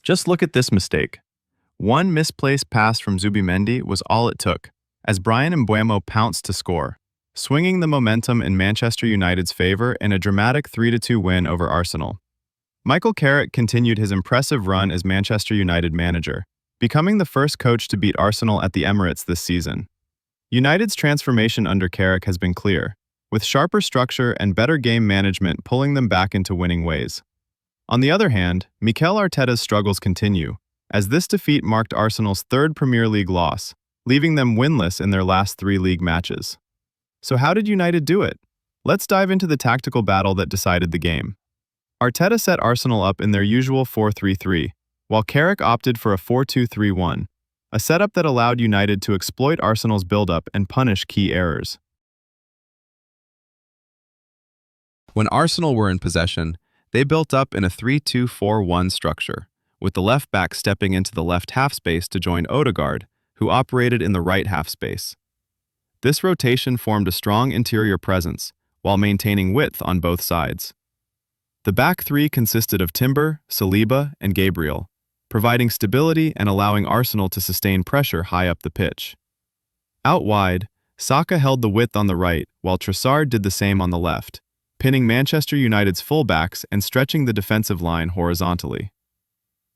Just look at this mistake. One misplaced pass from Zubimendi was all it took, as Brian Mbeumo pounced to score, swinging the momentum in Manchester United's favor in a dramatic 3-2 win over Arsenal. Michael Carrick continued his impressive run as Manchester United manager, becoming the first coach to beat Arsenal at the Emirates this season. United's transformation under Carrick has been clear, with sharper structure and better game management pulling them back into winning ways. On the other hand, Mikel Arteta's struggles continue, as this defeat marked Arsenal's third Premier League loss, leaving them winless in their last 3 league matches. So how did United do it? Let's dive into the tactical battle that decided the game. Arteta set Arsenal up in their usual 4-3-3, while Carrick opted for a 4-2-3-1, a setup that allowed United to exploit Arsenal's build-up and punish key errors. When Arsenal were in possession, they built up in a 3-2-4-1 structure, with the left back stepping into the left half space to join Odegaard, who operated in the right half space. This rotation formed a strong interior presence, while maintaining width on both sides. The back three consisted of Timber, Saliba, and Gabriel, providing stability and allowing Arsenal to sustain pressure high up the pitch. Out wide, Saka held the width on the right, while Trossard did the same on the left, pinning Manchester United's fullbacks and stretching the defensive line horizontally.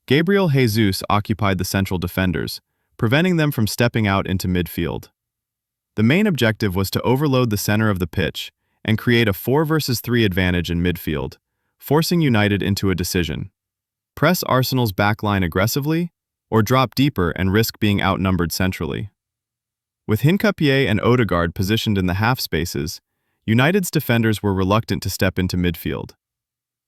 Gabriel Jesus occupied the central defenders, preventing them from stepping out into midfield. The main objective was to overload the center of the pitch and create a 4 versus 3 advantage in midfield, forcing United into a decision: press Arsenal's backline aggressively, or drop deeper and risk being outnumbered centrally. With Nketiah and Odegaard positioned in the half spaces, United's defenders were reluctant to step into midfield.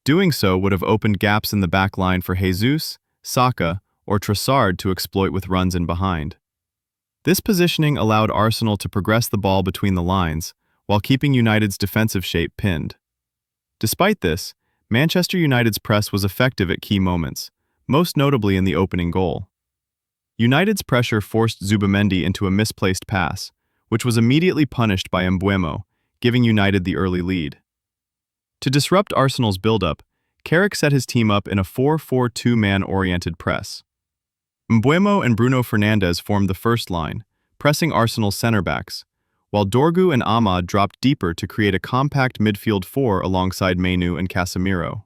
Doing so would have opened gaps in the back line for Jesus, Saka, or Trossard to exploit with runs in behind. This positioning allowed Arsenal to progress the ball between the lines, while keeping United's defensive shape pinned. Despite this, Manchester United's press was effective at key moments, most notably in the opening goal. United's pressure forced Zubimendi into a misplaced pass, which was immediately punished by Mbeumo, giving United the early lead. To disrupt Arsenal's build-up, Carrick set his team up in a 4-4-2 man-oriented press. Mbeumo and Bruno Fernandes formed the first line, pressing Arsenal's center-backs, while Dorgu and Ahmad dropped deeper to create a compact midfield 4 alongside Mainoo and Casemiro.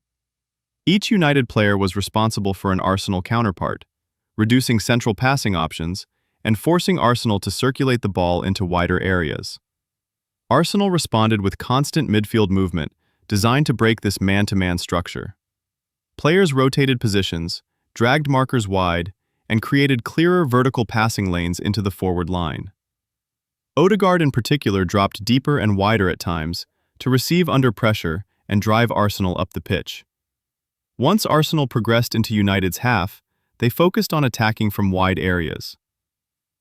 Each United player was responsible for an Arsenal counterpart, reducing central passing options and forcing Arsenal to circulate the ball into wider areas. Arsenal responded with constant midfield movement, designed to break this man-to-man structure. Players rotated positions, dragged markers wide, and created clearer vertical passing lanes into the forward line. Odegaard in particular dropped deeper and wider at times to receive under pressure and drive Arsenal up the pitch. Once Arsenal progressed into United's half, they focused on attacking from wide areas.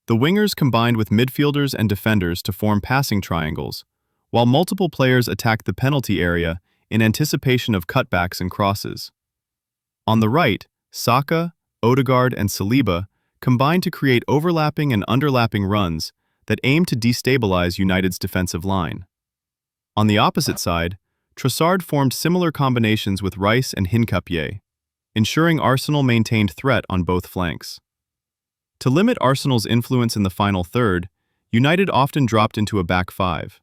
The wingers combined with midfielders and defenders to form passing triangles, while multiple players attacked the penalty area in anticipation of cutbacks and crosses. On the right, Saka, Odegaard, and Saliba combined to create overlapping and underlapping runs that aimed to destabilize United's defensive line. On the opposite side, Trossard formed similar combinations with Rice and Nketiah, ensuring Arsenal maintained threat on both flanks. To limit Arsenal's influence in the final third, United often dropped into a back 5.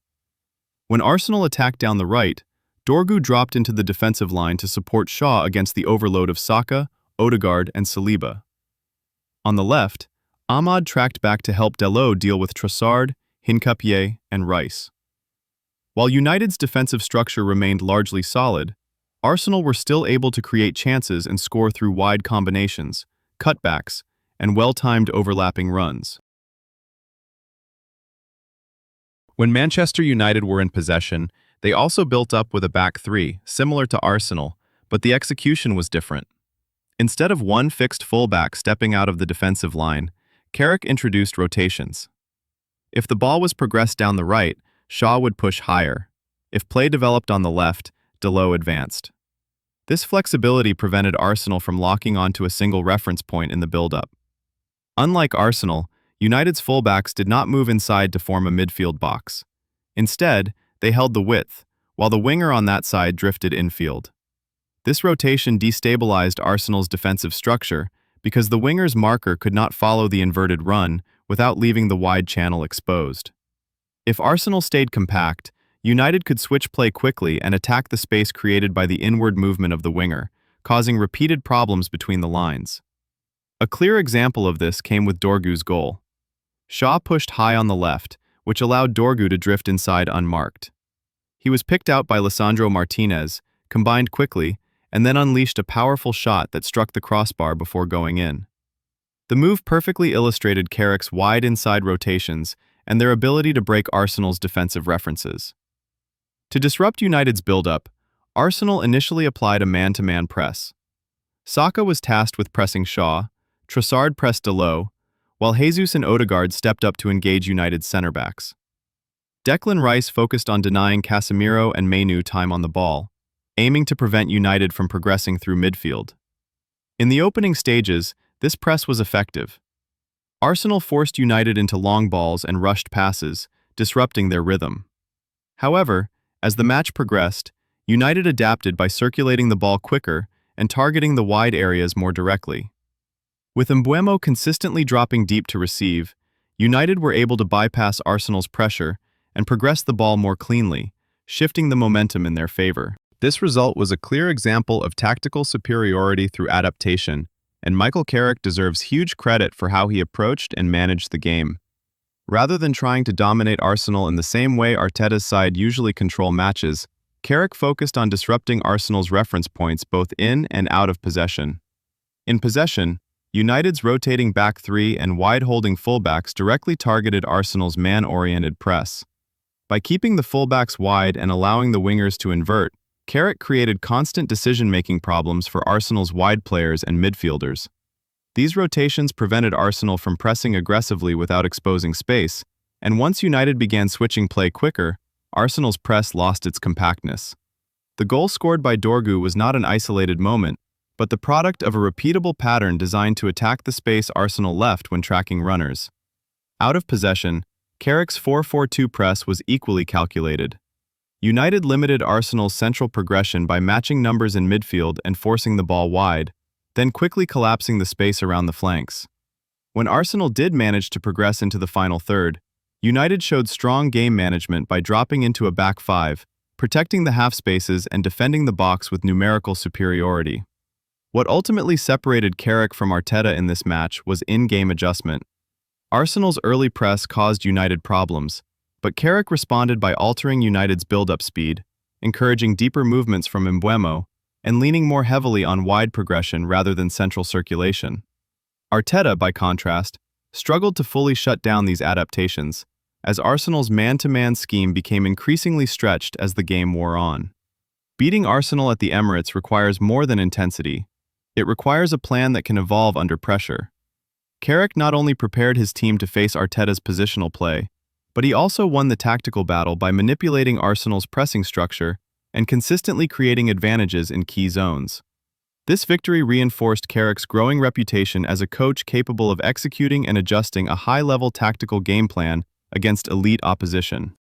When Arsenal attacked down the right, Dorgu dropped into the defensive line to support Shaw against the overload of Saka, Odegaard, and Saliba. On the left, Ahmad tracked back to help Dalot deal with Trossard, Nketiah, and Rice. While United's defensive structure remained largely solid, Arsenal were still able to create chances and score through wide combinations, cutbacks, and well-timed overlapping runs. When Manchester United were in possession, they also built up with a back 3, similar to Arsenal, but the execution was different. Instead of one fixed fullback stepping out of the defensive line, Carrick introduced rotations. If the ball was progressed down the right, Shaw would push higher. If play developed on the left, Dalot advanced. This flexibility prevented Arsenal from locking onto a single reference point in the build-up. Unlike Arsenal, United's fullbacks did not move inside to form a midfield box. Instead, they held the width, while the winger on that side drifted infield. This rotation destabilized Arsenal's defensive structure because the winger's marker could not follow the inverted run without leaving the wide channel exposed. If Arsenal stayed compact, United could switch play quickly and attack the space created by the inward movement of the winger, causing repeated problems between the lines. A clear example of this came with Dorgu's goal. Shaw pushed high on the left, which allowed Dorgu to drift inside unmarked. He was picked out by Lisandro Martinez, combined quickly, and then unleashed a powerful shot that struck the crossbar before going in. The move perfectly illustrated Carrick's wide inside rotations and their ability to break Arsenal's defensive references. To disrupt United's build-up, Arsenal initially applied a man-to-man press. Saka was tasked with pressing Shaw, Trossard pressed Dalot, while Jesus and Odegaard stepped up to engage United's center-backs. Declan Rice focused on denying Casemiro and Mbeumo time on the ball, aiming to prevent United from progressing through midfield. In the opening stages, this press was effective. Arsenal forced United into long balls and rushed passes, disrupting their rhythm. However, as the match progressed, United adapted by circulating the ball quicker and targeting the wide areas more directly. With Mbeumo consistently dropping deep to receive, United were able to bypass Arsenal's pressure and progress the ball more cleanly, shifting the momentum in their favor. This result was a clear example of tactical superiority through adaptation, and Michael Carrick deserves huge credit for how he approached and managed the game. Rather than trying to dominate Arsenal in the same way Arteta's side usually control matches, Carrick focused on disrupting Arsenal's reference points both in and out of possession. In possession, United's rotating back three and wide-holding fullbacks directly targeted Arsenal's man-oriented press. By keeping the fullbacks wide and allowing the wingers to invert, Carrick created constant decision-making problems for Arsenal's wide players and midfielders. These rotations prevented Arsenal from pressing aggressively without exposing space, and once United began switching play quicker, Arsenal's press lost its compactness. The goal scored by Dorgu was not an isolated moment, but the product of a repeatable pattern designed to attack the space Arsenal left when tracking runners. Out of possession, Carrick's 4-4-2 press was equally calculated. United limited Arsenal's central progression by matching numbers in midfield and forcing the ball wide, then quickly collapsing the space around the flanks. When Arsenal did manage to progress into the final third, United showed strong game management by dropping into a back five, protecting the half spaces and defending the box with numerical superiority. What ultimately separated Carrick from Arteta in this match was in-game adjustment. Arsenal's early press caused United problems, but Carrick responded by altering United's build-up speed, encouraging deeper movements from Mbeumo, and leaning more heavily on wide progression rather than central circulation. Arteta, by contrast, struggled to fully shut down these adaptations, as Arsenal's man-to-man scheme became increasingly stretched as the game wore on. Beating Arsenal at the Emirates requires more than intensity. It requires a plan that can evolve under pressure. Carrick not only prepared his team to face Arteta's positional play, but he also won the tactical battle by manipulating Arsenal's pressing structure and consistently creating advantages in key zones. This victory reinforced Carrick's growing reputation as a coach capable of executing and adjusting a high-level tactical game plan against elite opposition.